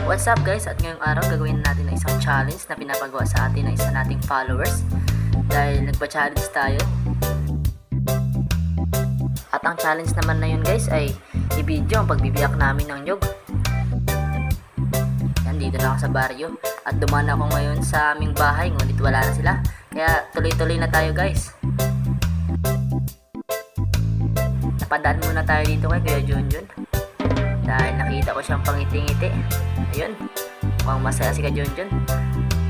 What's up guys? At ngayong araw gagawin natin na isang challenge na pinapagawa sa atin ng isa nating followers dahil nagpa-challenge tayo. At ang challenge naman na yun guys ay i-video ang pagbibiyak namin ng nyug. Nandito na ako sa baryo at dumaan ako ngayon sa aming bahay ngunit wala na sila. Kaya tuloy-tuloy na tayo guys. Napadaan muna tayo dito kay Kuya Junjun dahil nakita ko siyang pangiti-ngiti. Ayun, mukhang masaya si Kuya Junjun.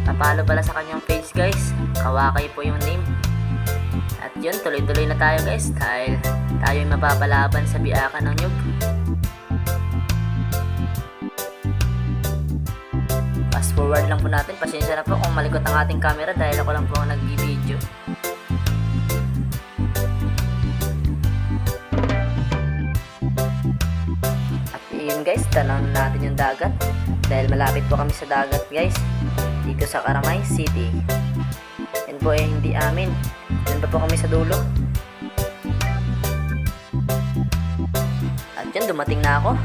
Napalo pala sa kanyang page guys, Kawakay po yung name. At yun, tuloy-tuloy na tayo guys dahil tayo yung mapapalaban sa biyakan ng nyug. Fast forward lang po natin, pasensya na po kung malikot ang ating camera dahil ako lang po ang nag-video. Yun guys, tanawin natin yung dagat dahil malapit po kami sa dagat guys dito sa Karamay City. Yan po hindi amin, yan pa po kami sa dulo. At yan, dumating na ako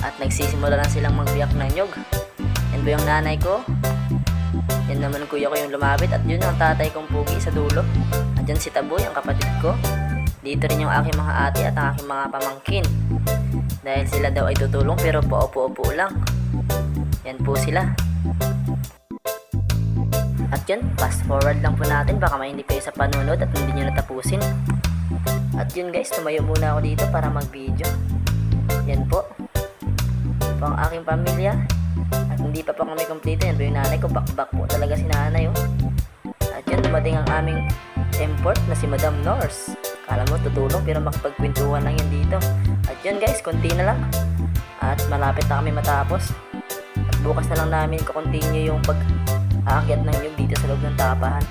at nagsisimula na silang magbiyak ng nyug. Yan po yung nanay ko, yan naman kuya ko yung lumapit, at yun yung tatay kong pugi sa dulo. At yan si Taboy, ang kapatid ko. Dito rin yung aking mga ate at ang aking mga pamangkin dahil sila daw ay tutulong pero paupo-upo lang. Yan po sila. At yun, fast forward lang po natin, baka mainip kayo sa panunod at hindi nyo natapusin. At yun guys, tumayo muna ako dito para mag video. Yan po ang aking pamilya at hindi pa po kami kompleto. Yan po yung nanay ko, bakbak po talaga si nanay oh. At yun, dumating ang aming import na si Madam Norse. Kala mo tutulong pero makapagkwentuhan lang yan dito. At yun guys, konti na lang at malapit na kami matapos. At bukas na lang namin kukontinue yung pag-aakyat ng nyug dito sa loob ng tapahan.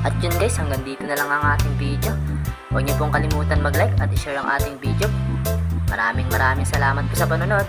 At yun guys, hanggang dito na lang ang ating video. Huwag niyo pong kalimutan mag-like at i-share ang ating video. Maraming salamat po sa panonood.